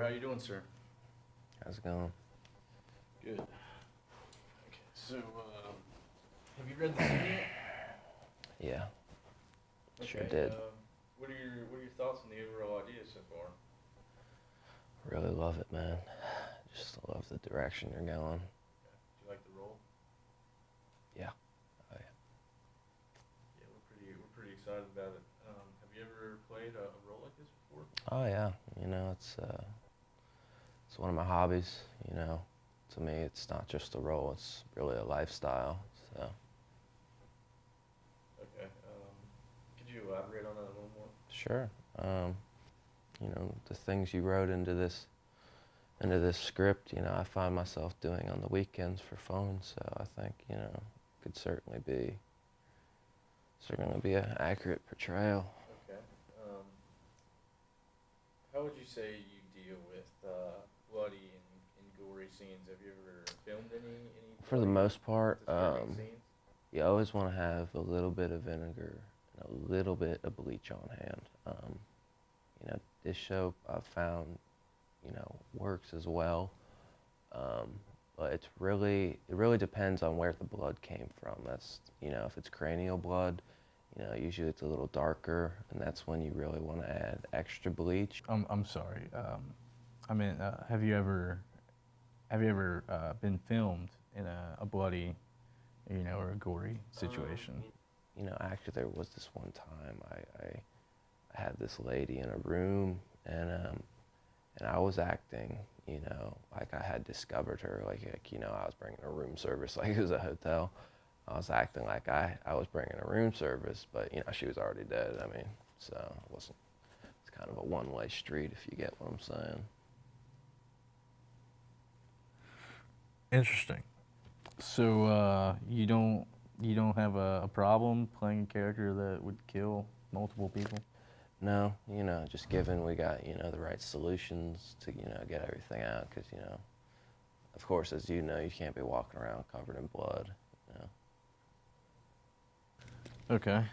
you doing, sir? How's it going? Good. Okay, so, have you read the scene yet? Yeah, sure Okay, did. What are your thoughts on the overall idea so far? Really love it, man. Just love the direction you're going. Do you like the role? Yeah. Oh, yeah. Yeah, we're pretty excited about it. Have you ever played a role like this before? Oh yeah. It's one of my hobbies. To me, it's not just a role; it's really a lifestyle. So Okay. Could you elaborate on that a little more? sure. The things you wrote into this script, I find myself doing on the weekends for fun. So I think, could certainly be an accurate portrayal. Okay. How would you say you deal with bloody and gory scenes? Have you ever filmed any For the bloody, most part, disturbing scenes? you always want to have a little bit of vinegar and a little bit of bleach on hand. This show I've found, works as well. But it really depends on where the blood came from. That's, if it's cranial blood, usually it's a little darker, and that's when you really want to add extra bleach. I'm sorry. Have you ever been filmed in a bloody, or a gory situation? Actually, there was this one time I had this lady in a room, and I was acting, like I had discovered her, like I was bringing a room service, like it was a hotel. I was acting like I was bringing a room service, but she was already dead. So it wasn't. It's kind of a one-way street, if you get what I'm saying. Interesting. So you don't have a problem playing a character that would kill multiple people? No, just given we got, the right solutions to, get everything out, because, of course, as you know, you can't be walking around covered in blood, Okay.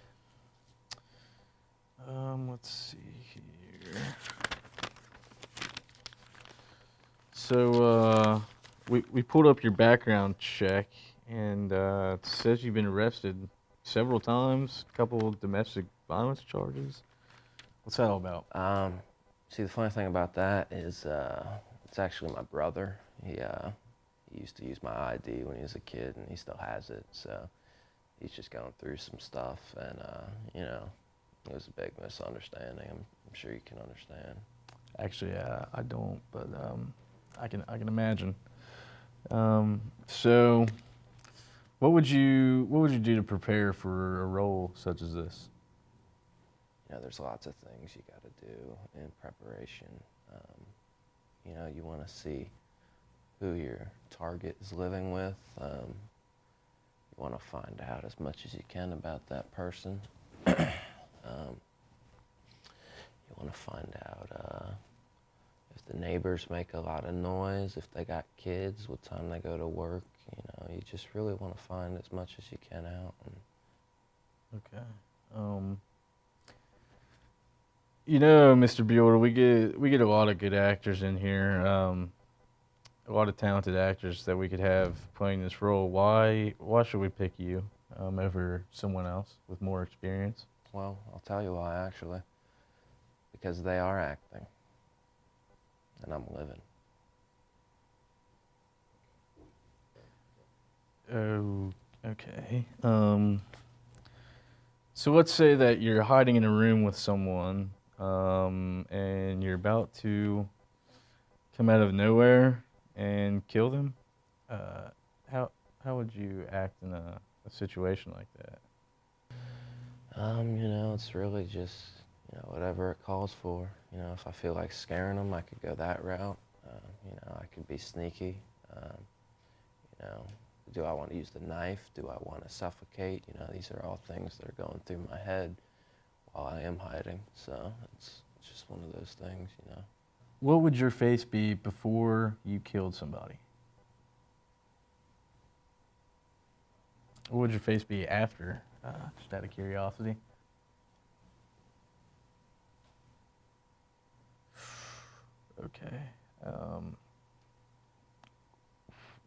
Let's see here. So we pulled up your background check, and it says you've been arrested several times, a couple of domestic violence charges. What's that all about? See, the funny thing about that is it's actually my brother. He used to use my ID when he was a kid, and he still has it, so he's just going through some stuff, and, it was a big misunderstanding. I'm sure you can understand. Actually, I don't, but I can imagine. So, what would you do to prepare for a role such as this? There's lots of things you got to do in preparation. You want to see who your target is living with. You want to find out as much as you can about that person. You want to find out if the neighbors make a lot of noise, if they got kids, what time they go to work. You just really want to find as much as you can out. Okay. Mr. Bueller, we get a lot of good actors in here, a lot of talented actors that we could have playing this role. Why should we pick you over someone else with more experience? Well, I'll tell you why, actually. Because they are acting, and I'm living. Oh, okay. So let's say that you're hiding in a room with someone, and you're about to come out of nowhere and kill them. How would you act in a situation like that? It's really just, whatever it calls for. If I feel like scaring them, I could go that route. I could be sneaky. Do I want to use the knife? Do I want to suffocate? These are all things that are going through my head while I am hiding. So it's just one of those things. What would your face be before you killed somebody? What would your face be after? Just out of curiosity. Okay.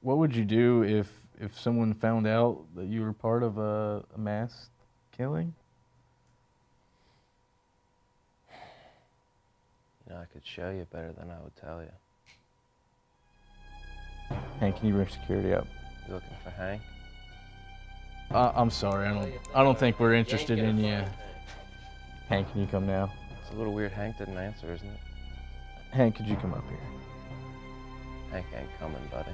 What would you do if someone found out that you were part of a mass killing? You know, I could show you better than I would tell you. Hank, can you bring security up? You looking for Hank? I'm sorry, I don't think we're interested in you. Hank, can you come now? It's a little weird Hank didn't answer, isn't it? Hank, could you come up here? Hank ain't coming, buddy.